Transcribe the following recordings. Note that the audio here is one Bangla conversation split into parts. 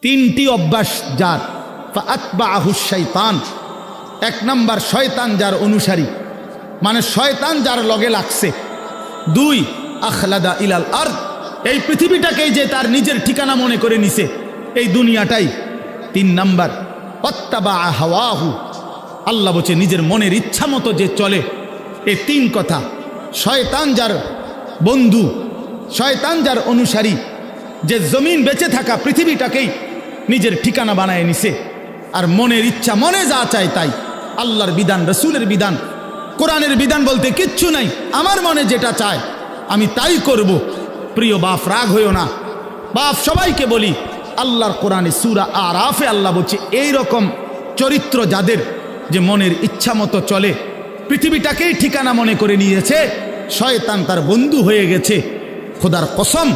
তিনটি অভ্যাস যার, ফাআতবাআহু শাইতান, এক নাম্বার শয়তান যার অনুসারী, মানে শয়তান যার লগে লাগছে। দুই, আখলাদা ইলাল আরদ, এই পৃথিবীটাকেই যে তার নিজের ঠিকানা মনে করে নিছে, এই দুনিয়াটাই। তিন নাম্বার, ওয়াত্তাবাআ হাওয়াহু, আল্লাহ বলছে নিজের মনের ইচ্ছা মতো যে চলে। এই তিন কথা, শয়তান যার বন্ধু, শয়তান যার অনুসারী, যে জমিন বেঁচে থাকা পৃথিবীটাকেই নিজের ঠিকানা বানায় নিছে, আর মনের ইচ্ছা, মনে যা চায় তাই। আল্লাহর বিধান, রসুলের বিধান, কোরআনের বিধান বলতে কিচ্ছু নাই, আমার মনে যেটা চায় আমি তাই করব। প্রিয় বাপ, রাগ হইও না বাপ, সবাইকে বলি, আল্লাহর কোরআনে সূরা আরাফে আল্লাহ বলছে এই রকম চরিত্র যাদের, যে মনের ইচ্ছা মতো চলে, পৃথিবীটাকেই ঠিকানা মনে করে নিয়েছে, শয়তান তার বন্ধু হয়ে গেছে। খোদার কসম,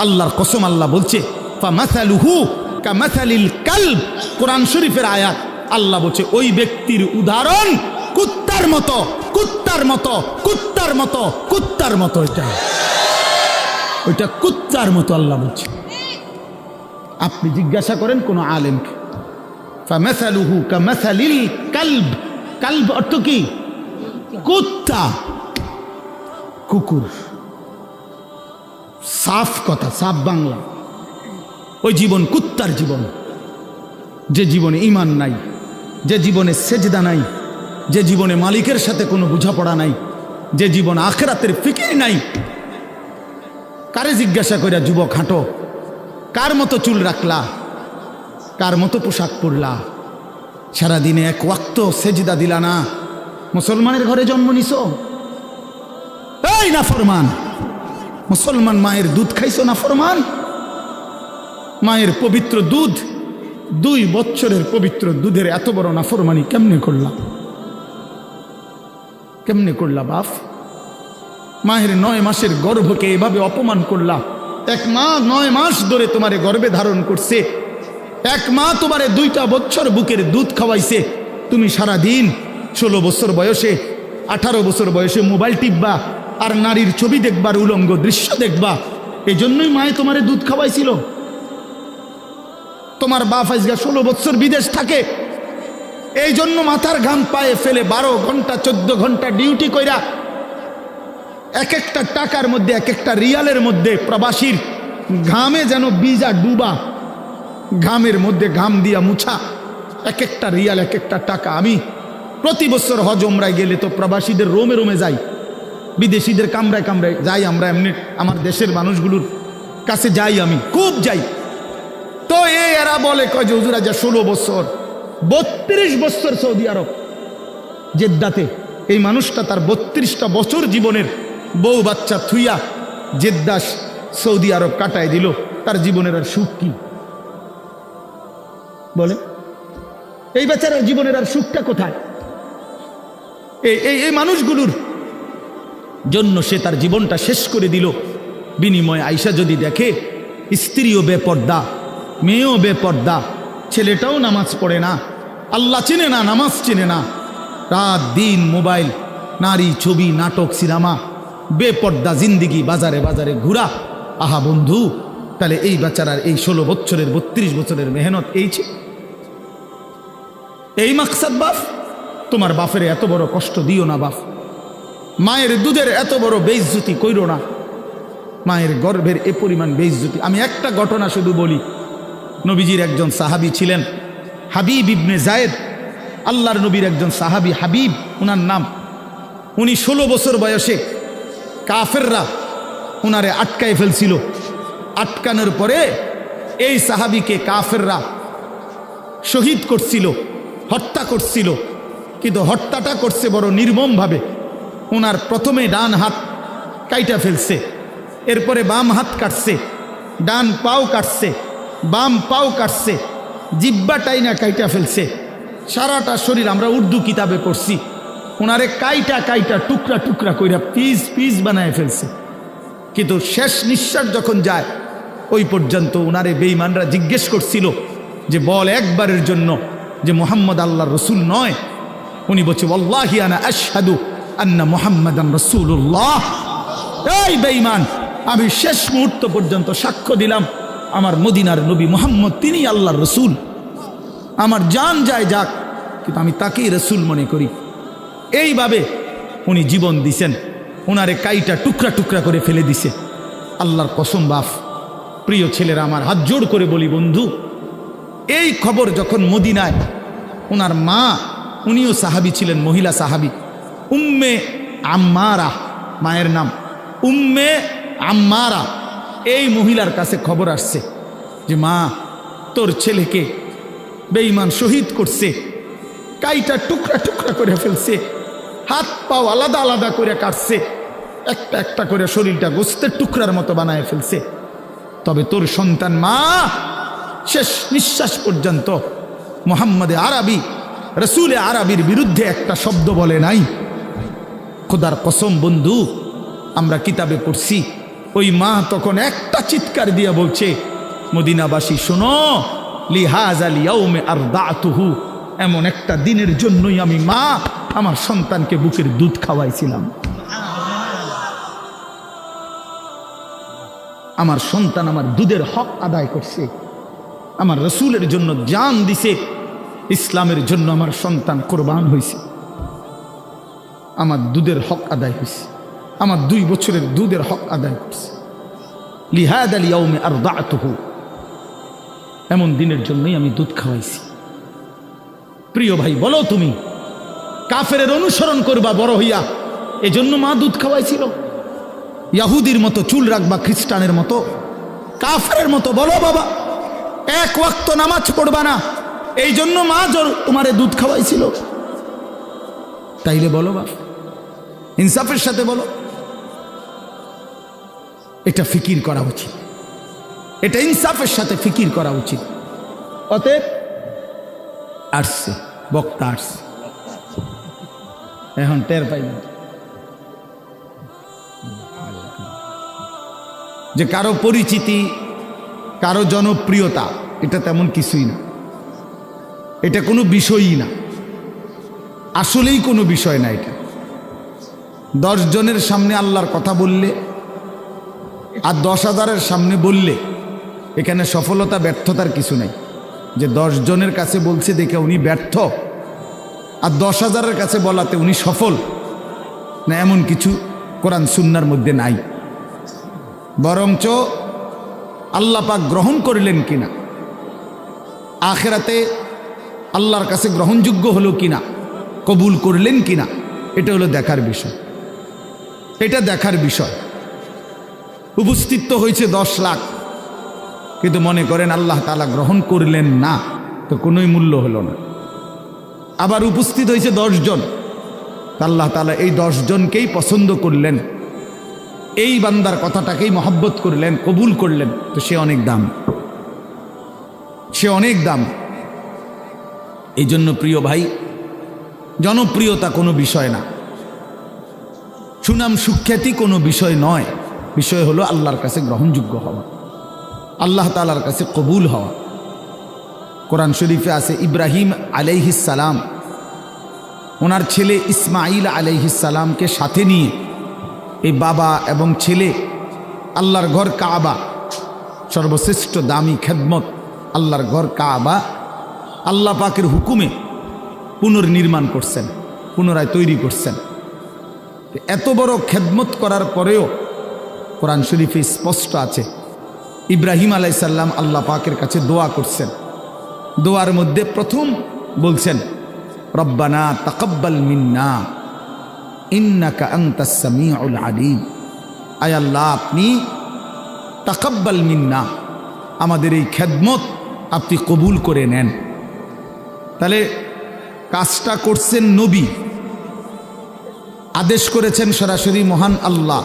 আল্লাহর কসম, আল্লাহ বলছে ফামাসালুহু কামাসালিল কালব, কোরআন শরীফের আয়াত। আল্লাহ বলছে ওই ব্যক্তির উদাহরণ কুত্তার মতো, কুত্তার মতো, কুত্তার মতো, কুত্তার মতো। ওইটা কুত্তার মতো আল্লাহ বলছে। আপনি জিজ্ঞাসা করেন কোন আলেমকে, ফামাসালুহু কামাসালিল কালব, কালব অর্থ কি? কুত্তা, কুকুর। সাফ কথা, সাফ বাংলা। ওই জীবন কুত্তার জীবন, যে জীবনে ঈমান নাই, যে জীবনে সেজদা নাই, যে জীবনে মালিকের সাথে কোনো বোঝাপড়া নাই, যে জীবন আখিরাতের ফিকির নাই। কারে জিজ্ঞাসা কইরা যুবক হাঁটো, কার মতো চুল রাখলা, কার মতো পোশাক পরলা, সারাদিনে এক ওয়াক্ত সেজদা দিলা না, মুসলমানের ঘরে জন্ম নিছো? এই নাফরমান মুসলমান, মায়ের দুধ খাইছো নাফরমান? মায়ের পবিত্র দুধ, 2 বছরের পবিত্র দুধের এত বড় নাফরমানি কেমনে করলা? কেমনে করলা বাপ? মায়ের 9 মাসের গর্ভকে এভাবে অপমান করলা। এক মা 9 মাস ধরে তোমারে গর্ভে ধারণ করছে, এক মা তোমারে 2টা বছর বুকের দুধ খাওয়াইছে। তুমি সারা দিন 16 বছর বয়সে, 18 বছর বয়সে মোবাইল টিপবা আর নারীর ছবি দেখবার, উলঙ্গ দৃশ্য দেখবা। এই জন্যই মায়ে তোমারে দুধ খাওয়াইছিল। তোমার বাপ আজকে 16 বছর বিদেশ থাকে, এই জন্য মাথার ঘাম পায়ে ফেলে 12 ঘন্টা 14 ঘন্টা ডিউটি কইরা, এক একটা টাকার মধ্যে, এক একটা রিয়ালের মধ্যে প্রবাসীর ঘামে যেন বীজা ডুবা, ঘামের মধ্যে ঘাম দিয়া মুছা, এক একটা রিয়াল, এক একটা টাকা। আমি প্রতি বছর হজ ওমরায় গেলে তো প্রবাসীদের রোমে রোমে যাই, বিদেশিদের কামরায় কামরায় যাই। আমরা এমনি আমার দেশের মানুষগুলোর কাছে যাই, আমি খুব যাই। তো এরা বলে কয় যে হুজুর আজ 16 বছর, 32 বছর সৌদি আরব জেদ্দাতে। এই মানুষটা তার 32টা বছর জীবনের বউ বাচ্চা থুইয়া জেদ্দা সৌদি আরব কাটায় দিল। তার জীবনের আর সুখ কি বলে? এই বেচারার জীবনের আর সুখটা কোথায়? এই মানুষগুলোর জন্য সে তার জীবনটা শেষ করে দিল। বিনিময়ে আয়সা যদি দেখে স্ত্রীও বেপর্দা, মেয়েও বেপর্দা, ছেলেটাও নামাজ পড়ে না, আল্লাহ চিনে না, নামাজ চিনে না, রাত দিন মোবাইল, নারী, ছবি, নাটক, সিনেমা, বেপর্দা জিন্দিগি, বাজারে বাজারে ঘুরা। আহা বন্ধু, তাহলে এই বেচারার এই 16 বছরের 32 বছরের মেহনত এই ছিল, এই মাকসাদ। বাপ, তোমার বাপের এত বড় কষ্ট দিও না বাপ। মায়ের দুধের এত বড় বেইজ্জতি কইরো না, মায়ের গর্ভের এ পরিমাণ বেইজ্জতি। আমি একটা ঘটনা শুধু বলি। নবীজির একজন সাহাবী ছিলেন হাবিব ইবনে জায়েদ, আল্লাহর নবীর একজন সাহাবী হাবিব ওনার নাম। উনি 16 বছর বয়সে কাফেররা ওনারে আটকায় ফেলছিল। আটকানোর পরে এই সাহাবীকে কাফেররা শহীদ করছিল, হত্যা করছিল। কিন্তু হত্যাটা করছে বড় নির্মমভাবে। ওনার প্রথমে ডান হাত কাইটা ফেলছে, এরপরে বাম হাত কাটছে, ডান পাও কাটছে, বাম পাও কাটছে, জিব্বাটাই না কাইটা ফেলছে, সারাটা শরীর। আমরা উর্দু কিতাবে পড়ছি, ওনারে কাইটা কাইটা টুকরা টুকরা কইরা পিস পিস বানায় ফেলছে। কিন্তু শেষ নিঃশ্বাস যখন যায়, ওই পর্যন্ত ওনারে বেঈমানরা জিজ্ঞেস করছিল যে বল একবারের জন্য যে মুহাম্মদ আল্লাহর রসুল নয়। উনি বলছে ওয়াল্লাহি আনা আশহাদু আন্না মুহাম্মাদান রাসূলুল্লাহ। এই বেঈমান, আমি শেষ মুহূর্ত পর্যন্ত সাক্ষ্য দিলাম আমার মদিনার নবী মুহাম্মদ তিনি আল্লাহর রসুল, আমার জান যায় যাক, কিন্তু আমি তাকেই রসুল মনে করি। এইভাবে উনি জীবন দিছেন, ওনারে কাইটা টুকরা টুকরা করে ফেলে দিছে। আল্লাহর কসম বাপ, প্রিয় ছেলেরা আমার, হাত জোড় করে বলি বন্ধু, এই খবর যখন মদিনায় ওনার মা, উনিও সাহাবী ছিলেন, মহিলা সাহাবী, উম্মে আম্মারা মায়ের নাম, উম্মে আম্মারা, এই মহিলার কাছে খবর আসছে যে মা, তোর ছেলেকে বেঈমান শহীদ করছে, কাইটা টুকরা টুকরা করে ফেলছে, হাত পাও আলাদা আলাদা করে কাটছে, একটা একটা করে শরীরটা গোস্তের টুকরার মতো বানায় ফেলছে। তবে তোর সন্তান মা শেষ নিঃশ্বাস পর্যন্ত মুহাম্মদে আরবি, রসুলে আরবির বিরুদ্ধে একটা শব্দ বলে নাই। খোদার কসম বন্ধু, আমরা কিতাবে পড়ছি, ওই মা তখন একটা চিৎকার দিয়া বলছে, মদিনাবাসী শোনো, লিহাযাল ইয়াউমে আরদাতুহু, এমন একটা দিনের জন্যই আমি মা আমার সন্তানকে বুকের দুধ খাওয়াইছিলাম। আমার সন্তান আমার দুধের হক আদায় করছে, আমার রসুলের জন্য জান দিছে, ইসলামের জন্য আমার সন্তান কোরবান হয়েছে, আমার দুধের হক আদায় হয়েছে, আমার 2 বছরের দুধের হক আদায় করছে। লিহাযাল ইয়াউমে আরদাতুহু, এমন দিনের জন্যই আমি দুধ খাওয়াইছি। প্রিয় ভাই, বলো তুমি কাফেরের অনুসরণ করবা বড় হইয়া, এজন্য মা দুধ খাওয়াইছিল? ইয়াহুদির মতো চুল রাখবা, খ্রিস্টানের মতো, কাফেরের মতো? বলো বাবা, 1 ওয়াক্ত নামাজ পড়বা না, এই জন্য মা তোমারে দুধ খাওয়াইছিল? তাইলে বলো বাবা, ইনসাফের সাথে বলো। এটা ফিকির করা উচিত, এটা ইনসাফের সাথে ফিকির করা উচিত। অতএব আসছে বক্তা, আসছে, এখন টের পাইলেন যে কারো পরিচিতি, কারো জনপ্রিয়তা, এটা তেমন কিছুই না, এটা কোনো বিষয়ই না, আসলেই কোনো বিষয় না। এটা 10 জনের সামনে আল্লাহর কথা বললে আর 10,000-এর সামনে বললে এখানে সফলতা ব্যর্থতার কিছু নাই। যে 10 জনের কাছে বলছে দেখে উনি ব্যর্থ, আর 10,000-এর কাছে বলাতে উনি সফল না, এমন কিছু কোরআন সুন্নাহর মধ্যে নাই। বরঞ্চ আল্লাহ পাক গ্রহণ করলেন কিনা, আখিরাতে আল্লাহর কাছে গ্রহণযোগ্য হলো কিনা, কবুল করলেন কিনা, এটা হলো দেখার বিষয়। এটা দেখার বিষয়। উপস্থিত তো হয়েছে 10 লাখ, কিন্তু মনে করেন আল্লাহ তাআলা গ্রহণ করলেন না, তো কোনোই মূল্য হলো না। আবার উপস্থিত হয়েছে 10 জন, আল্লাহ তাআলা এই 10 জনকেই পছন্দ করলেন, এই বান্দার কথাটাকেই মহব্বত করলেন, কবুল করলেন, তো সে অনেক দাম, সে অনেক দাম। এই জন্য প্রিয় ভাই, জনপ্রিয়তা কোনো বিষয় না, সুনাম সুখ্যাতি কোনো বিষয় নয়, বিষয় হলো আল্লাহর কাছে গ্রহণযোগ্য হওয়া, আল্লাহ তাআলার কাছে কবুল হওয়া। কোরআন শরীফে আছে ইব্রাহিম আলাইহিস সালাম ওনার ছেলে ইসমাইল আলাইহিস সালামকে সাথে নিয়ে, এই বাবা এবং ছেলে আল্লাহর ঘর কাবা, সর্বশ্রেষ্ঠ দামি খেদমত আল্লাহর ঘর কাবা, আল্লাহ পাকের হুকুমে পুনর্নির্মাণ করছেন, পুনরায় তৈরি করছেন। এত বড় খেদমত করার পরেও কোরআন শরীফে স্পষ্ট আছে ইব্রাহিম আলাইহিস সালাম আল্লাহ পাকের কাছে দোয়া করছেন। দোয়ার মধ্যে প্রথম বলছেন, রব্বানা তাকাব্বাল মিন্না ইন্নাকা আনতাস সামিউল আলিম, আয় আল্লাহ আপনি তাকাব্বাল মিন্না, আমাদের এই খেদমত আপনি কবুল করে নেন। তাহলে কাজটা করছেন নবী, আদেশ করেছেন সরাসরি মহান আল্লাহ,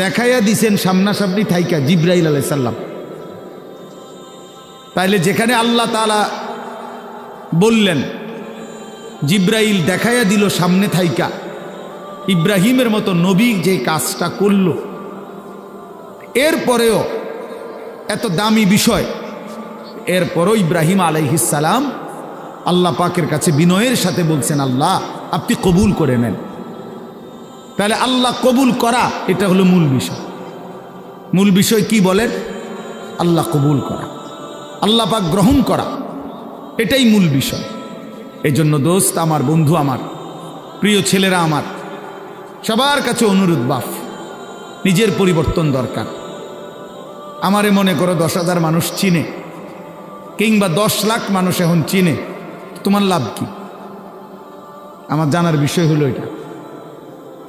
দেখাইয়া দিছেন সামনাসামনি থাইকা জিবরাইল আলাইহিস সালাম। তাইলে যেখানে আল্লাহ তাআলা বললেন, জিবরাইল দেখাইয়া দিল সামনে থাইকা, ইব্রাহিমের মতো নবী যে কাজটা করল, এরপরেও এত দামি বিষয়, এরপরও ইব্রাহিম আলাইহিস সালাম আল্লাহ পাকের কাছে বিনয়ের সাথে বলছেন, আল্লাহ আপনি কবুল করে নেন। তাহলে আল্লাহ কবুল করা, এটা হলো মূল বিষয়। মূল বিষয় কি বলেন? আল্লাহ কবুল করা, আল্লাহ পাক গ্রহণ করা, এটাই মূল বিষয়। এই জন্য দোস্ত আমার, বন্ধু আমার, প্রিয় ছেলেরা আমার, সবার কাছে অনুরোধ, বাপ নিজের পরিবর্তন দরকার। আমারে মনে করো 10,000 মানুষ চিনে, কিংবা 10 লাখ মানুষ এখন চিনে, তোমার লাভ কি? আমার জানার বিষয় হলো এটা।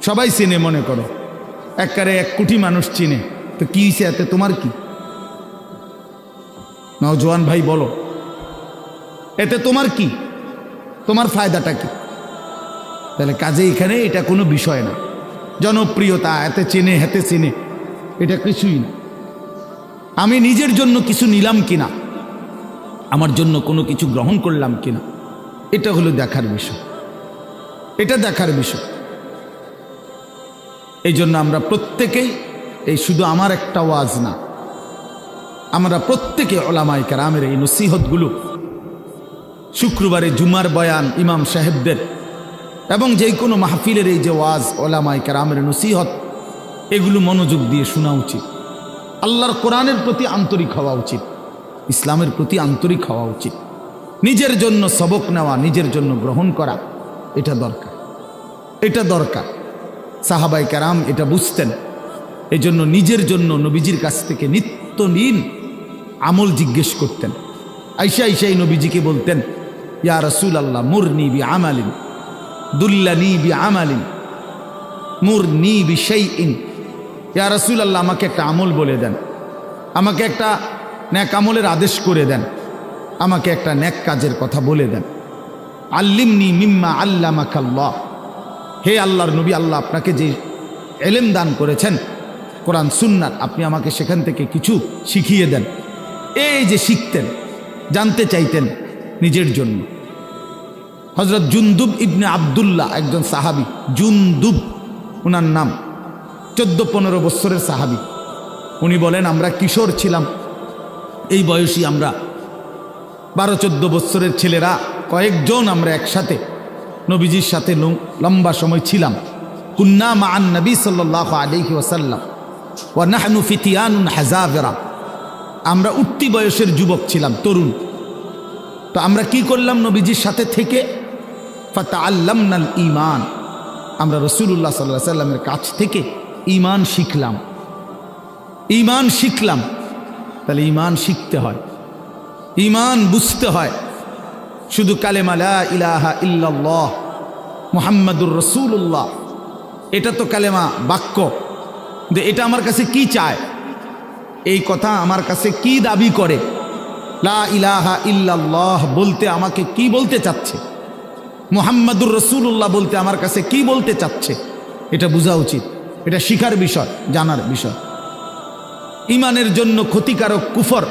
সবাই চিনে, মনে করো একবারে 1 কোটি মানুষ চিনে, তো কি হয়েছে এতে? তোমার কি? নওজোয়ান ভাই বলো, এতে তোমার কি? তোমার ফায়দাটা কি? তাহলে কাজে এখানে এটা কোনো বিষয় না। জনপ্রিয়তা, এতে চেনে হেতে চেনে, এটা কিছুই না। আমি নিজের জন্য কিছু নিলাম কিনা, আমার জন্য কোনো কিছু গ্রহণ করলাম কিনা, এটা হলো দেখার বিষয়, এটা দেখার বিষয়। এই জন্য আমরা প্রত্যেকেই, এই শুধু আমার একটা ওয়াজ না, আমরা প্রত্যেকে ওলামায়ে কেরামের এই নসিহতগুলো, শুক্রবারে জুমার বয়ান ইমাম সাহেবদের, এবং যে কোনো মাহফিলের এই যে ওয়াজ, ওলামায়ে কেরামের নসিহত, এগুলো মনোযোগ দিয়ে শোনা উচিত। আল্লাহর কোরআনের প্রতি আন্তরিক হওয়া উচিত, ইসলামের প্রতি আন্তরিক হওয়া উচিত। নিজের জন্য সবক নেওয়া, নিজের জন্য গ্রহণ করা, এটা দরকার, এটা দরকার। সাহাবায়ে কেরাম এটা বুঝতেন। এই জন্য নিজের জন্য নবীজির কাছ থেকে নিত্যদিন আমল জিজ্ঞেস করতেন। আইসা আইসাই নবীজিকে বলতেন, ইয়া রাসূলুল্লাহ মুরনি বি আমালিন দুল্লানি বি আমালিন মুরনি বি শাইইন। ইয়া রাসূলুল্লাহ আমাকে একটা আমল বলে দেন, আমাকে একটা নেক আমলের আদেশ করে দেন, আমাকে একটা নেক কাজের কথা বলে দেন। আল্লিমনি মিম্মা আল্লামাকাল্লাহ। হে আল্লাহর নবী, আল্লাহ আপনাকে যে ইলম দান করেছেন কোরআন সুন্নাত, আপনি আমাকে সেখান থেকে কিছু শিখিয়ে দেন। এই যে শিখতেন, জানতে চাইতেন নিজের জন্য। হযরত জুনদুব ইবনে আব্দুল্লাহ, একজন সাহাবী, জুনদুব ওনার নাম, 14-15 বছরের সাহাবী। উনি বলেন, আমরা কিশোর ছিলাম, এই বয়সী আমরা 12-14 বছরের ছেলেরা কয়েকজন আমরা একসাথে নবীজির সাথে লম্বা সময় ছিলাম। কুন্না মা'আন নবী সাল্লাল্লাহু আলাইহি ওয়াসাল্লাম ওয়া নাহনু ফিতিয়ানুন হাযাবিরা। আমরা উঠতি বয়সের যুবক ছিলাম, তরুণ। তো আমরা কি করলাম? নবীজির সাথে থেকে ফাতাআল্লামনাল ঈমান, আমরা রাসূলুল্লাহ সাল্লাল্লাহু আলাইহি ওয়াসাল্লামের কাছ থেকে ঈমান শিখলাম, ঈমান শিখলাম। তাহলে ঈমান শিখতে হয়, ঈমান বুঝতে হয়। শুধু কালেমা লা ইলাহা ইল্লাল্লাহ মুহাম্মাদুর রাসূলুল্লাহ, এটা তো কালেমা, বাক্য। যে এটা আমার কাছে কি চায়, এই কথা আমার কাছে কি দাবি করে, লা ইলাহা ইল্লাল্লাহ বলতে আমাকে কি বলতে চাচ্ছে, মুহাম্মাদুর রাসূলুল্লাহ বলতে আমার কাছে কি বলতে চাচ্ছে, এটা বোঝা উচিত। এটা শিখার বিষয়, জানার বিষয়। ঈমানের জন্য ক্ষতিকারক কুফর,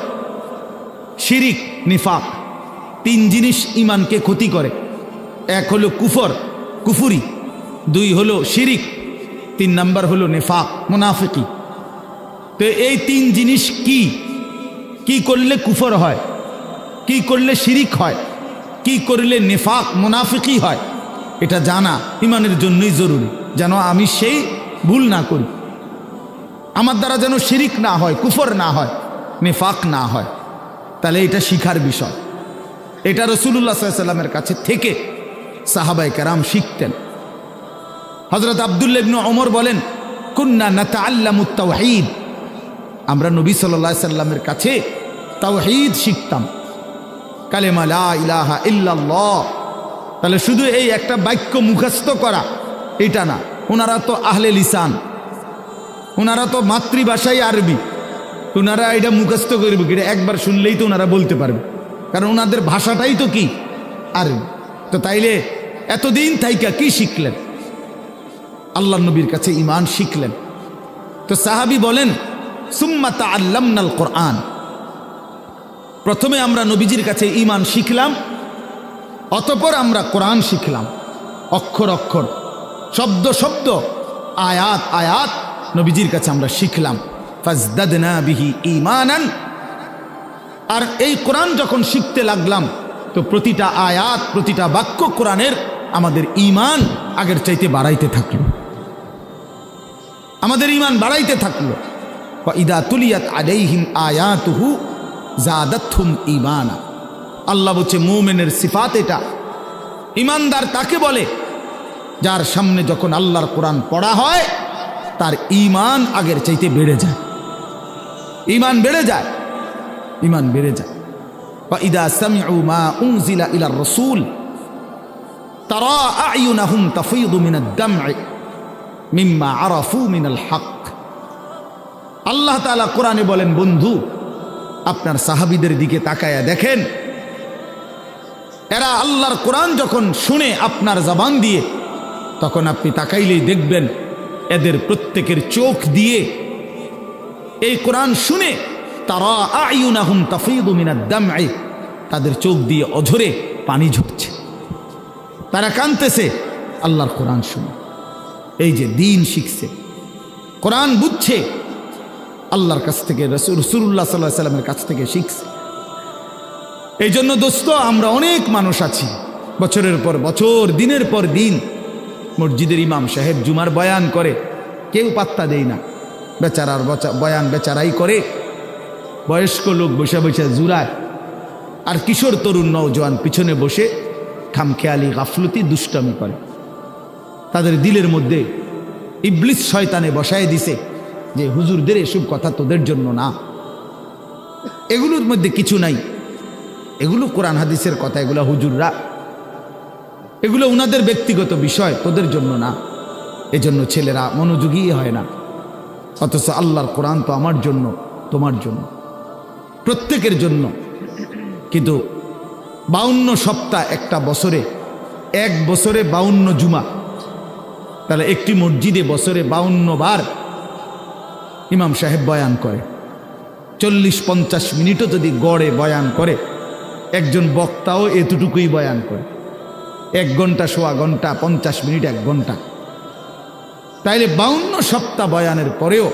শিরিক, নিফাক, 3 জিনিস ঈমানকে ক্ষতি করে। 1 হলো কুফর, কুফুরি, 2 হলো শিরিক, 3 নাম্বার হলো নিফাক, মুনাফিকি। তো এই 3 জিনিস কি কি করলে কুফর হয়, কি করলে শিরিক হয়, কি করলে নিফাক মুনাফিকি হয়, এটা জানা ঈমানের জন্যই জরুরি, যেন আমি সেই ভুল না করি, আমার দ্বারা যেন শিরিক না হয়, কুফর না হয়, নিফাক না হয়। তাহলে এটা শিখার বিষয়। এটা রাসূলুল্লাহ সাল্লাল্লাহু আলাইহি ওয়াসাল্লামের কাছে থেকে সাহাবায়ে কেরাম শিখতেন। হযরত আব্দুল্লাহ ইবনে ওমর বলেন, কুন্না নাতাআল্লামুত তাওহীদ, আমরা নবী সাল্লাল্লাহু আলাইহি ওয়াসাল্লামের কাছে তাওহীদ শিখতাম, কালেমা লা ইলাহা ইল্লাল্লাহ। তাহলে শুধু এই একটা বাক্য মুখস্থ করা এটা না, ওনারা তো আহলে লিসান, ওনারা তো মাতৃভাষাই আরবি, ওনারা এটা মুখস্থ করবে, এটা একবার শুনলেই তো ওনারা বলতে পারবে, কারণ ওনাদের ভাষাটাই তো কি আরবি। তো তাইলে এতদিন থাইকা কি শিখলেন? আল্লাহ নবীর কাছে ঈমান শিখলেন। তো সাহাবী বলেন, সুম্মা তাআল্লামনাল কোরআন, প্রথমে আমরা নবীজির কাছে ঈমান শিখলাম, অতঃপর আমরা কোরআন শিখলাম, অক্ষর অক্ষর, শব্দ শব্দ, আয়াত আয়াত নবীজির কাছে আমরা শিখলাম। ফাজদাদনা বিহি ঈমানান, আর এই কোরআন যখন শিখতে লাগলাম, তো প্রতিটা আয়াত, প্রতিটা বাক্য কোরআনের আমাদের ঈমান আগের চাইতে বাড়াইতে থাকলো, আমাদের ঈমান বাড়াইতে থাকলো। ওয়া ইদা তুলিয়াত আলাইহিম আয়াতুহু যাদাতহুম ঈমানা। আল্লাহ বলছে মুমিনের সিফাত এটা। ঈমানদার তাকে বলে যার সামনে যখন আল্লাহর কোরআন পড়া হয় তার ঈমান আগের চাইতে বেড়ে যায়, ঈমান বেড়ে যায়, ঈমান বেড়ে যায়। ওয়া ইদা সামিউ মা উনজিলা ইলার রাসূল তারা আ'য়ুনাহুম তাফীদু মিনাদ দাম'i মিম্মা আরাফু মিনাল হক। আল্লাহ তাআলা কোরআনে বলেন, বন্ধু আপনার সাহাবীদের দিকে তাকায়া দেখেন, এরা আল্লাহর কোরআন যখন শুনে আপনার জবান দিয়ে, তখন আপনি তাকাইলেই দেখবেন এদের প্রত্যেকের চোখ দিয়ে এই কোরআন শুনে তারা আ'য়ুনাহুম তাফীদু মিনাদ দাম'i, তাদের চোখ দিয়ে অঝরে পানি ঝরছে, তারা কাঁদতেছে আল্লাহর কোরআন শুনে। এই যে দিন শিখছে, কোরআন বুঝছে, আল্লাহর কাছ থেকে রাসূলুল্লাহ সাল্লাল্লাহু আলাইহি ওয়াসাল্লামের কাছ থেকে শিখছে। এই জন্য দোস্ত, আমরা অনেক মানুষ আছি বছরের পর বছর, দিনের পর দিন মসজিদের ইমাম সাহেব জুমার বয়ান করে, কেউ পাত্তা দেয় না, বেচারার বয়ান বেচারাই করে, বয়স্ক লোক বসে বসে জুরায়, আর কিশোর তরুণ নওজোয়ান পিছনে বসে খামখেয়ালি গাফলতি দুষ্টামি করে। তাদের দিলের মধ্যে ইবলিস শয়তানে বসায় দিছে যে হুজুরদের এসব কথা তোদের জন্য না, এগুলোর মধ্যে কিছু নাই, এগুলো কোরআন হাদিসের কথা, এগুলো হুজুররা, এগুলো উনাদের ব্যক্তিগত বিষয়, তোদের জন্য না। এজন্য ছেলেরা মনোযোগী হয় না। অথচ আল্লাহর কোরআন তো আমার জন্য, তোমার জন্য, প্রত্যেকের জন্য। কিন্তু 52 সপ্তাহ একটা বছরে, এক বছরে 52 জুমা, তাহলে একটি মসজিদে বছরে 52 বার ইমাম সাহেব বয়ান করে। 40-50 মিনিটও যদি গড়ে বয়ান করে, একজন বক্তাও এতটুকুই বয়ান করে, 1 ঘন্টা, সোয়া ঘন্টা, 50 মিনিট, 1 ঘন্টা। তাইলে 52 সপ্তাহ বয়ানের পরেও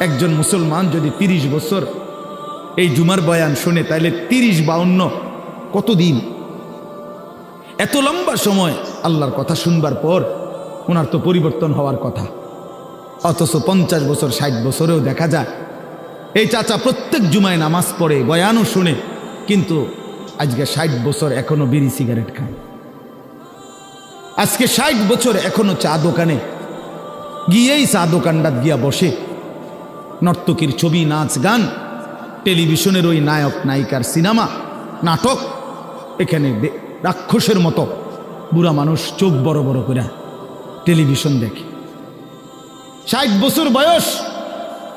একজন মুসলমান যদি 30 বছর এই জুমার বয়ান শুনে, তাইলে 30-52 কতদিন? এত লম্বা সময় আল্লাহর কথা শুনবার পর ওনার তো পরিবর্তন হওয়ার কথা। অথচ 50 বছর, 60 বছরেও দেখা যায় এই চাচা প্রত্যেক জুমায় নামাজ পড়ে, বয়ানও শুনে, কিন্তু আজকে 60 বছর এখনো বিড়ি সিগারেট খায়। আজকে 60 বছর এখনো চা দোকানে গিয়েই চা দোকানটা গিয়া বসে, নর্তকীর ছবি, নাচ গান, টেলিভিশনের ওই নায়ক নায়িকার সিনেমা, নাটক, এখানে রাক্ষসের মতো বুড়া মানুষ চোখ বড় বড় করে টেলিভিশন দেখে। 60 বছর বয়স,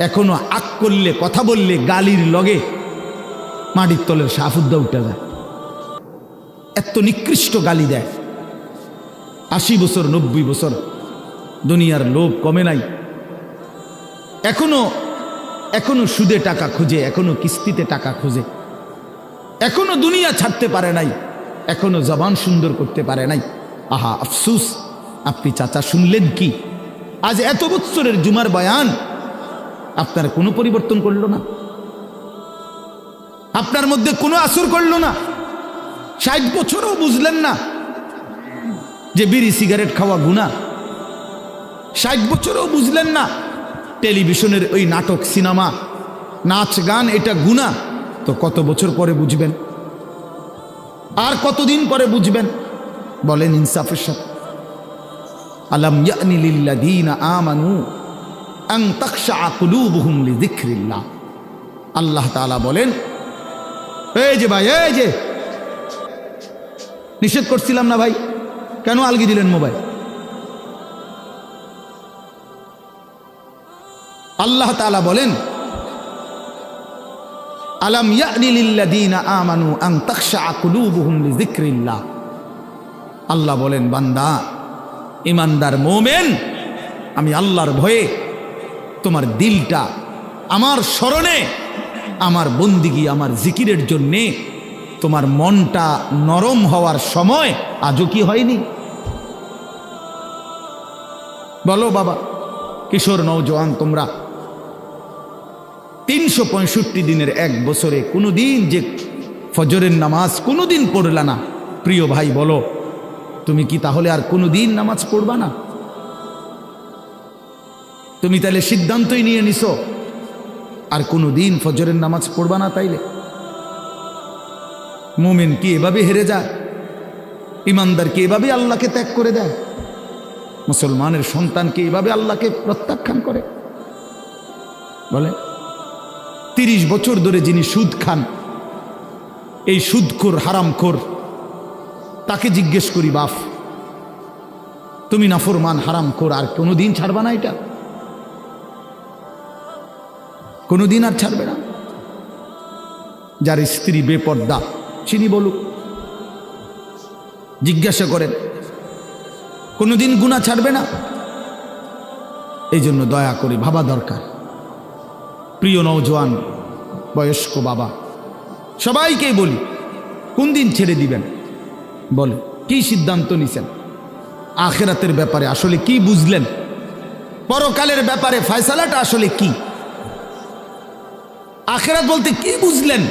এখনো আক করলে, কথা বললে গালির লগে মাটির তলের সাফুদ্দা উঠে যায়, এত নিকৃষ্ট গালি দেয়। 80 বছর, 90 বছর, দুনিয়ার লোভ কমে নাই, এখনো সুদে টাকা খুঁজে, এখনো কিস্তিতে টাকা খুঁজে, এখনো দুনিয়া ছাড়তে পারে নাই, এখনো জবান সুন্দর করতে পারে নাই। আহা আফসুস, আপনি চাচা শুনলেন কি? আজ এত বছরের জুমার বয়ান আপনার কোনো পরিবর্তন করলো না, আপনার মধ্যে কোনো আসর করলো না। 60 বছরও বুঝলেন না যে বিড়ি সিগারেট খাওয়া গুনাহ। 60 বছরও বুঝলেন না টেলিভিশনের ওই নাটক, সিনেমা, নাচ গান এটা গুনাহ। তো কত বছর পরে বুঝবেন? আর কতদিন পরে বুঝবেন? বলেন ইনসাফের সাথে। আলাম ইয়ানি লিল্লাযীনা আমানু আন তাখশা কুলুবুহুম লিযিকরিল্লাহ। আল্লাহ তাআলা বলেন, এই যে ভাই, এই যে নিষেধ করছিলাম না ভাই, কেন আলগি দিলেন মোবাইল? আল্লাহ তাআলা বলেন, আলাম ইয়ানি লিল্লাযীনা আমানু আন তাখশা কুলুবুহুম লিযিকরিল্লাহ। আল্লাহ বলেন, বান্দা, ইমানদার মুমিন, আমি আল্লাহর ভয়ে তোমার দিলটা আমার স্মরণে, আমার বন্দিগি, আমার জিকিরের জন্যে তোমার মনটা নরম হওয়ার সময় আজও কি হয়নি? বলো বাবা, কিশোর নওজোয়ান, তোমরা 365 দিনের এক বছরে কোনোদিন যে ফজরের নামাজ কোনোদিন পড়লা না, প্রিয় ভাই বলো, তুমি কি তাহলে আর কোনোদিন নামাজ পড়বা না? তুমি তাহলে সিদ্ধান্তই নিয়ে নিছো আর কোনো দিন ফজরের নামাজ পড়বা না তাইলে? মুমিন কি এভাবে হেরে যায়? ইমানদার কি এভাবে আল্লাহকে ত্যাগ করে দেয়? মুসলমানের সন্তান কি এভাবে আল্লাহকে প্রত্যাখ্যান করে? বলে 30 বছর ধরে যিনি সুদ খান, এই সুদখোর হারামখোর, তাকে জিজ্ঞেস করি, বাপ তুমি নাফরমান হারামখোর, আর কোনোদিন ছাড়বা না? এটা কোনোদিন আর ছাড়বে না? যার স্ত্রী বেপর্দা চিনি বলুক, জিজ্ঞাসা করেন, কোনোদিন গুনাহ ছাড়বে না? এই জন্য দয়া করে ভাবা দরকার। প্রিয় নওজোয়ান, বয়স্ক বাবা, সবাইকেই বলি, কোন দিন ছেড়ে দিবেন? বলে কি সিদ্ধান্ত নিছেন? আখিরাতের ব্যাপারে আসলে কি বুঝলেন? পরকালের ব্যাপারে ফয়সালাটা আসলে কি? আখিরাত বলতে কি বুঝলেন?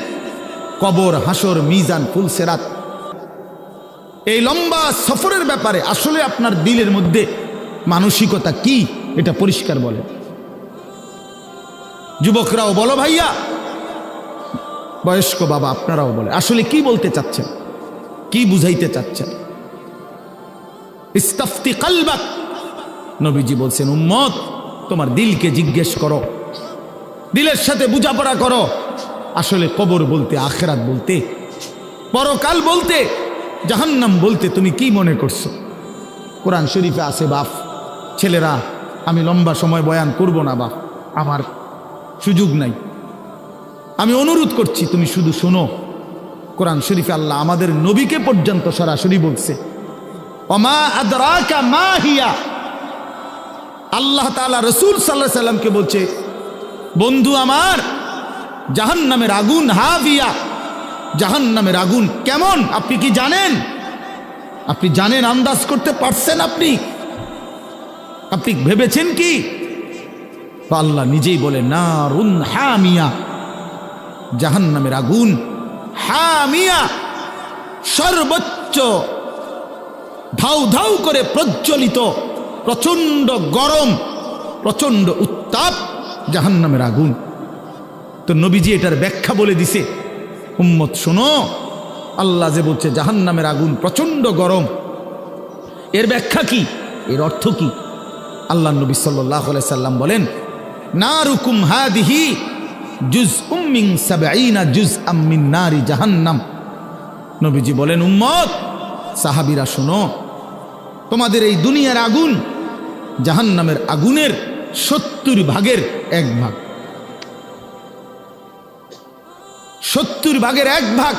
কবর, হাসর, মিজান, ফুলসেরাত, এই লম্বা সফরের ব্যাপারে আসলে আপনার দিলের মধ্যে মানসিকতা কি, এটা পরিষ্কার বলেন। যুবকরাও বলো ভাইয়া, বয়স্ক বাবা আপনারাও বলে, আসলে কি বলতে চাচ্ছেন, কি বুঝাইতে চাচ্ছেন? ইস্তাফতি কলবাক, নবীজি বলছেন, উম্মত তোমার দিলকে জিজ্ঞেস করো, দিলের সাথে বোঝাপড়া করো, আসলে কবর বলতে, আখিরাত বলতে, পরকাল বলতে, জাহান্নাম বলতে তুমি কি মনে করছো? কোরআন শরীফে আছে বাপ, ছেলেরা আমি লম্বা সময় বয়ান করব না বাপ, আমার সুযোগ নাই, আমি অনুরোধ করছি তুমি শুধু শোনো। কোরআন শরীফে আল্লাহ আমাদের নবীকে পর্যন্ত সরাসরি বলছে, ওমা আদরাকা মা হিয়া, আল্লাহ তাআলা রাসূল সাল্লাল্লাহু আলাইহি সাল্লামকে বলছে, বন্ধু আমার, জাহান্নামের আগুন হাভিয়া, জাহান্নামের আগুন কেমন আপনি কি জানেন? আপনি জানেন, আন্দাজ করতে পারছেন? আপনি ভেবেছেন কি? আল্লাহ নিজেই বলে, নারুন হামিয়া, জাহান্নামের আগুন হামিয়া, সর্বোচ্চ ধাউ ধাউ করে প্রজ্বলিত, প্রচন্ড গরম, প্রচন্ড উত্তাপ জাহান্নামের আগুন। তো নবীজি এটার ব্যাখ্যা বলে দিছে, উম্মত শোনো, আল্লাহ যে বলছে জাহান্নামের আগুন প্রচন্ড গরম, এর ব্যাখ্যা কি, এর অর্থ কি? আল্লাহ নবী সাল্লাল্লাহু আলাইহি সাল্লাম বলেন, নারুকুম হাদিহি জুজউম মিন 70 জুজআম মিন নারি জাহান্নাম। নবীজি বলেন, উম্মত সাহাবীরা শোনো, তোমাদের এই দুনিয়ার আগুন জাহান্নামের আগুনের 70 ভাগের 1 ভাগ, 70 ভাগের 1 ভাগ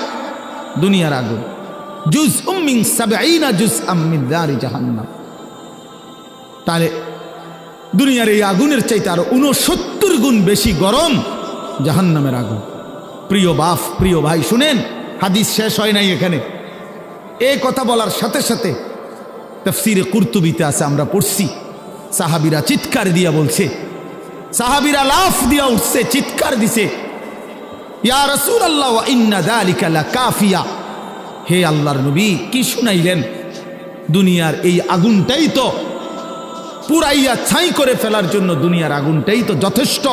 দুনিয়ার আগুন। জুজউম মিন 70 জুজআম মিন নারি জাহান্নাম। তাহলে দুনিয়ার এই আগুনের চাইতে আরো 69 গুণ বেশি গরম জাহান্নামের আগুন। প্রিয় বাপ, প্রিয় ভাই, শুনেন, হাদিস শেষ হয় নাই এখানে। এই কথা বলার সাথে সাথে তাফসীরে কুরতুবিতে আছে, আমরা পড়ছি, সাহাবীরা চিৎকার দিয়া বলছে, সাহাবীরা লাফ দিয়া উঠছে, চিৎকার দিছে, ইয়া রাসূলুল্লাহ ওয়া ইন্না যালিকা লাকাফিয়া, হে আল্লাহর নবী কি শুনাইলেন? দুনিয়ার এই আগুনটাই তো পুরাইয়া ছাই করে ফেলার জন্য, দুনিয়ার আগুনটাই তো যথেষ্ট।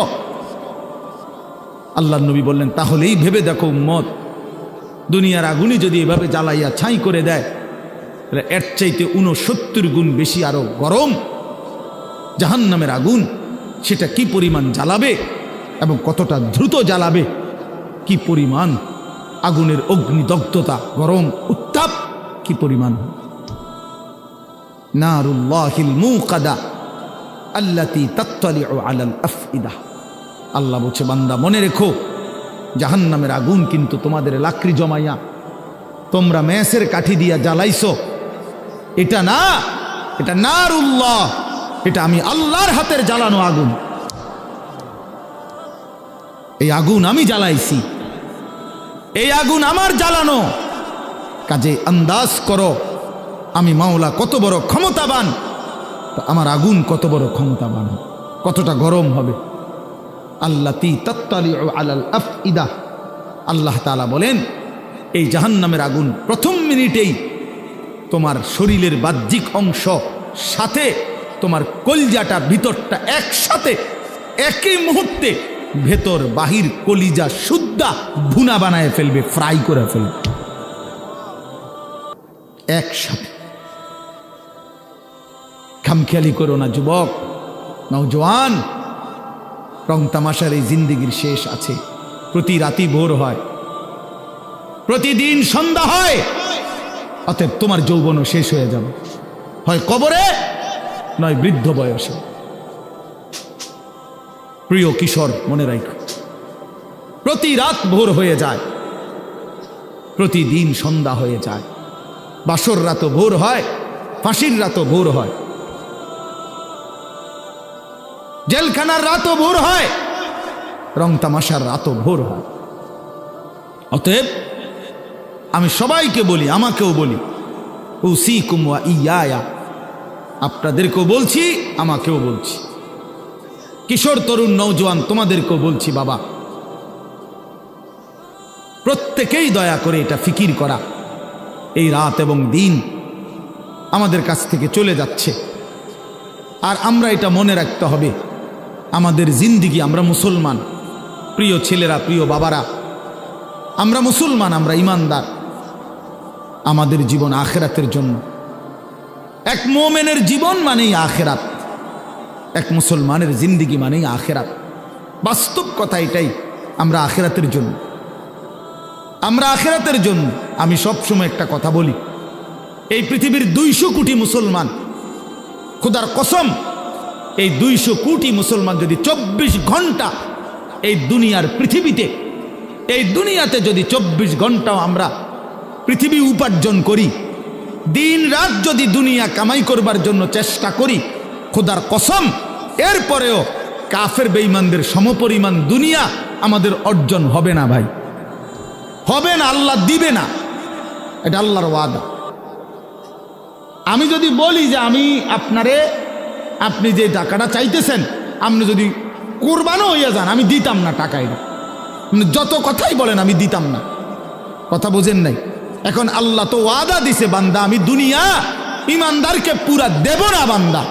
আল্লাহর নবী বললেন, তাহলেই ভেবে দেখো উম্মত, দুনিয়ার আগুনই যদি এভাবে জ্বালাইয়া ছাই করে দেয়, তাহলে এর চাইতে 69 গুণ বেশি আরো গরম জাহান্নামের আগুন, সেটা কি পরিমাণ জ্বালাবে এবং কতটা দ্রুত জ্বালাবে, কি পরিমাণ আগুনের অগ্নিদগ্ধতা, গরম উত্তাপ কি পরিমাণ। নারুল্লাহিল মুকাদা আল্লাতী তাত্তালিউ আলাল আফইদা, আল্লাহ বলছে, বান্দা মনে রেখো, জাহান্নামের আগুন কিন্তু তোমাদের লাকড়ি জমাইয়া তোমরা মেসের কাঠি দিয়া জ্বালাইছো, এটা না, এটা নারুল্লাহ, এটা আমি আল্লাহর হাতের জ্বালানো আগুন। এই আগুন আমি জ্বালাইছি, এই আগুন আমার জ্বালানো। কাজে আন্দাজ করো আমি মাওলা কত বড় ক্ষমতাবান, তো আমার আগুন কত বড় ক্ষমতাবান, কতটা গরম হবে। আল্লাতী তাত্তালিউ আলাল আফইদা, আল্লাহ তাআলা বলেন, এই জাহান্নামের আগুন প্রথম মিনিটেই তোমার শরীরের বাহ্যিক অংশ সাথে তোমার কলজাটা ভিতরটা একসাথে একই মুহূর্তে ভেতর বাহির কলিজা শুদ্ধা ভুনা বানায় ফেলবে, ফ্রাই করে ফেলবে একসাথে। খামখেয়ালি করো না যুবক, নওজোয়ান। রং তামাশার এই জিন্দেগির শেষ আছে। প্রতি রাতি ভোর হয়, প্রতিদিন সন্ধ্যা হয়। অতএব তোমার যৌবনও শেষ হয়ে যাবে, হয় কবরে নয় বৃদ্ধ বয়সে। প্রিয় কিশোর, মনে রাখো, প্রতি রাত ভোর হয়ে যায়, প্রতিদিন সন্ধ্যা হয়ে যায়। বাসর রাতও ভোর হয়, ফাঁসির রাতও ভোর হয়, জেলখানার রাতও ভোর হয়, রং তামাশার রাতও ভোর হয়। অতএব আমি সবাইকে বলি, আমাকেও বলি, উসিকুম ওয়া ইয়া, আপনাদেরকেও বলছি, আমাকেও বলছি, কিশোর তরুণ নওজোয়ান তোমাদেরকেও বলছি, বাবা প্রত্যেকেই দয়া করে এটা ফিকির করা, এই রাত এবং দিন আমাদের কাছ থেকে চলে যাচ্ছে। আর আমরা এটা মনে রাখতে হবে, আমাদের জিন্দিগি, আমরা মুসলমান, প্রিয় ছেলেরা, প্রিয় বাবারা, আমরা মুসলমান, আমরা ইমানদার। আমাদের জীবন আখেরাতের জন্য। এক মুমিনের জীবন মানেই আখেরাত, এক মুসলমানের জিন্দিগি মানেই আখেরাত। বাস্তব কথা এটাই, আমরা আখেরাতের জন্য, আমরা আখেরাতের জন্য। আমি সবসময় একটা কথা বলি, এই পৃথিবীর 200 কোটি মুসলমান, খোদার কসম, এই 200 কোটি মুসলমান যদি 24 ঘন্টা এই দুনিয়ার পৃথিবীতে, এই দুনিয়াতে যদি 24 ঘন্টাও আমরা পৃথিবী উপার্জন করি, দিন রাত যদি দুনিয়া কামাই করবার জন্য চেষ্টা করি, খোদার কসম এরপরেও কাফের বেঈমানদের সমপরিমাণ দুনিয়া আমাদের অর্জন হবে না ভাই, হবে না, আল্লাহ দিবে না, এটা আল্লাহর ওয়াদা। আমি যদি বলি যে আমি আপনারে, আপনি যে টাকাটা চাইতেছেন, আপনি যদি কুরবানও হইয়া যান, আমি দিতাম না টাকা, এটা যত কথাই বলেন আমি দিতাম না, কথা বোঝেন নাই। এখন আল্লাহ তো ওয়াদা দিছে, বান্দা আমি দুনিয়া ইমানদারকে পুরা দেব না, বান্দা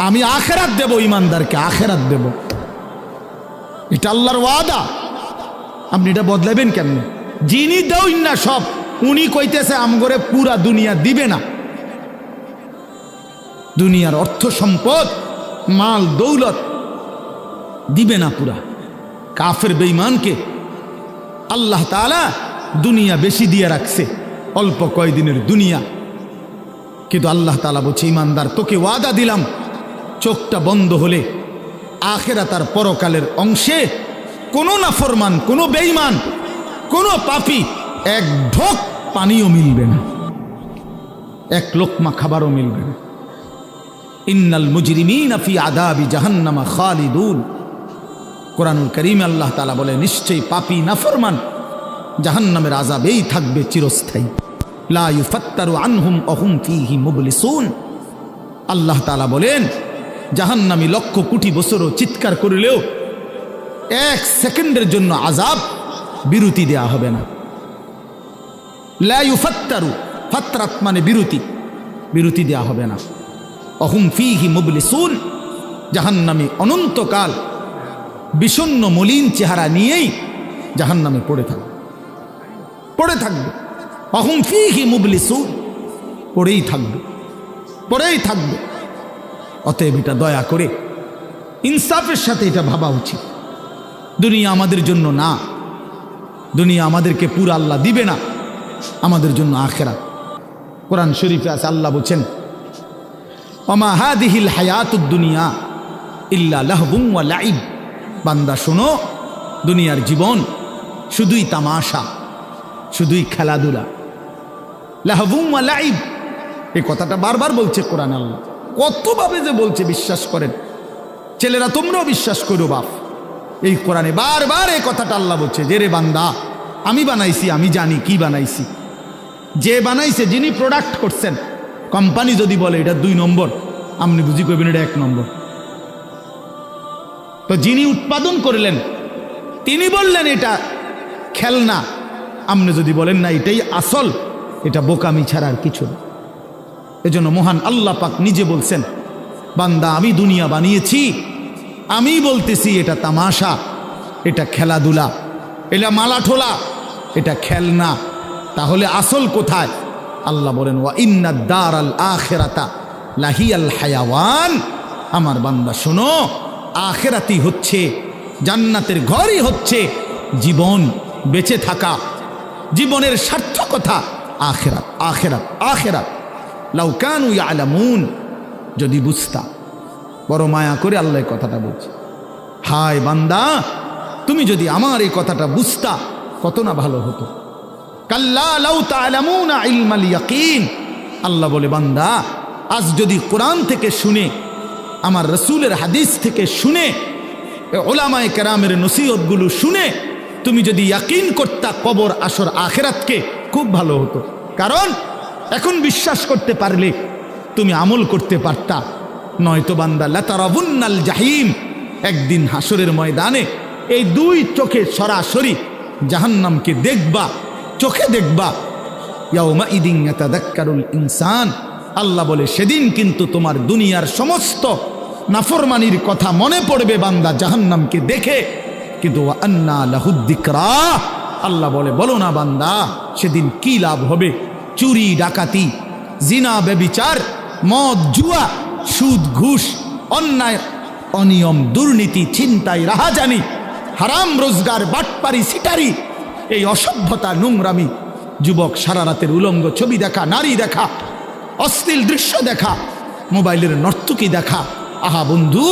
আমি আখেরাত দেব, ইমানদারকে আখেরাত দেব, এটা আল্লাহর ওয়াদা। আপনি এটা বদলাবেন কেমনে? যিনি দেউন না সব, উনি কইতেছে আমগরে পুরা দুনিয়া দিবে না। দুনিয়ার অর্থ সম্পদ, মাল দৌলত দিবে না পুরা। কাফের বেঈমানকে আল্লাহ তাআলা দুনিয়া বেশি দিয়ে রাখছে, অল্প কয়দিনের দুনিয়া, কিন্তু আল্লাহ তাআলা বলছে, ইমানদার তোকে ওয়াদা দিলাম, চোখটা বন্ধ হলে আখিরাত আর পরকালের অংশে কোনো নাফরমান, কোনো বেঈমান, কোনো পাপী এক ঢোক পানিও মিলবে না, এক লোকমা খাবারও মিলবে না। ইন্নাল মুজরিমিনা ফি আযাবি জাহান্নামা খালিদুন। কোরআনুল কারীমে আল্লাহ তাআলা বলে, নিশ্চয়ই পাপী নাফরমান জাহান্নামের আযাবেই থাকবে চিরস্থায়ী। লা ইউফাত্তারু আনহুম ওয়া হুম ফীহি মুবলিসুন। আল্লাহ তাআলা বলেন, জাহান্নামী লক্ষ কোটি বছরও চিৎকার করলেও 1 সেকেন্ডের জন্য আযাব বিরতি দেয়া হবে না। লা ইউফাত্তারু, ফাতরাত মানে বিরতি, বিরতি দেয়া হবে না। অহুম ফীহি মুবলিসুন, জাহান্নামী অনন্তকাল বিষণ্ণ মলিন চেহারা নিয়েই জাহান্নামে পড়ে থাকবে, পড়ে থাকবে। অহুম ফীহি মুবলিসুন, পড়েই থাকবে, পড়েই থাকবে। অতএব এটা দয়া করে ইনসাফের সাথে এটা ভাবা উচিত, দুনিয়া আমাদের জন্য না, দুনিয়া আমাদেরকে পুরা আল্লাহ দিবে না, আমাদের জন্য আখিরাত। কোরআন শরীফে আছে, আল্লাহ বলছেন, ওমা হাদিহিল হায়াতুদ দুনিয়া ইল্লা লাহবুন ওয়া লাইব। বান্দা শোনো, দুনিয়ার জীবন শুধুই তামাশা, শুধুই খেলাধুলা। লাহবুন ওয়া লাইব, এই কথাটা বারবার বলছে কোরআন। আল্লাহ কতভাবে যে বলছে বিশ্বাস করেন, ছেলেরা তোমরাও বিশ্বাস করো বাপ, এই কোরআনে বারবার এই কথাটা আল্লাহ বলছে যে, রে বান্দা আমি বানাইছি, আমি জানি কি বানাইছি। যে বানাইছে, যিনি প্রোডাক্ট করছেন, কোম্পানি যদি বলে এটা 2 নম্বর, আপনি বুঝি কইবেন এটা 1 নম্বর। তো যিনি উৎপাদন করলেন তিনি বললেন এটা খেলনা, আপনি যদি বলেন না এটাই আসল, এটা বোকামি ছাড়া আর কিছু না। এজন্য মহান আল্লাহ পাক নিজে বলছেন, বান্দা আমি দুনিয়া বানিয়েছি আমি বলতেছি এটা তামাশা, এটা খেলাধুলা, এটা মালাঠোলা, এটা খেলনা। তাহলে আসল কোথায়? আল্লাহ বলেন ওয়া ইন্নাদ দারাল আখিরাতা লাহিয়াল হায়াওয়ান। আমার বান্দা শোনো, আখিরাতই হচ্ছে, জান্নাতের ঘরই হচ্ছে জীবন, বেঁচে থাকা, জীবনের সার্থকতা আখিরাত, আখিরাত, আখিরাত। লাউ কানু ইয়ালামুন, যদি বুঝতা। বড় মায়া করে আল্লাহ কথাটা বলছে, হায় বান্দা, তুমি যদি আমার এই কথাটা বুঝতা কত না ভালো হতো। কাল্লা লাউ তা'লামুনা ইলমাল ইয়াকিন। আল্লাহ বলে বান্দা, আজ যদি কোরআন থেকে শুনে, আমার রসুলের হাদিস থেকে শুনে, ওলামায়ে কেরামের নসিহতগুলো শুনে তুমি যদি ইয়াকিন করতা কবর, আসর, আখিরাতকে, খুব ভালো হতো। কারণ এখন বিশ্বাস করতে পারলে তুমি আমল করতে পারতা। নয়তো বান্দা লাতারাবুন্নাল জাহিম, একদিন হাসরের ময়দানে এই দুই চোখে সরাসরি জাহান্নামকে দেখবা, চোখে দেখবা। ইয়াউমা ইদিন ইয়াতাযাক্কারুল ইনসান। আল্লাহ বলে সেদিন কিন্তু তোমার দুনিয়ার সমস্ত নাফরমানির কথা মনে পড়বে বান্দা জাহান্নামকে দেখে। কিন্তু ওয়া আন্না লাহুদ যিকরা। আল্লাহ বলে বলো না বান্দা সেদিন কি লাভ হবে? চুরি ডাকাতি, জিনা ব্যভিচার, মদ জুয়া, সুদ ঘুষ, অন্যায় অনিয়ম, দুর্নীতি, ছিনতাই, রাহাজানি, হারাম রোজগার, বাটপারি, সিটারি, এই অসভ্যতা, নোংরামি, যুবক সারা রাতের উলঙ্গ ছবি দেখা, নারী দেখা, অশ্লীল দৃশ্য দেখা, মোবাইলের নর্তকী দেখা। আহা বন্ধু,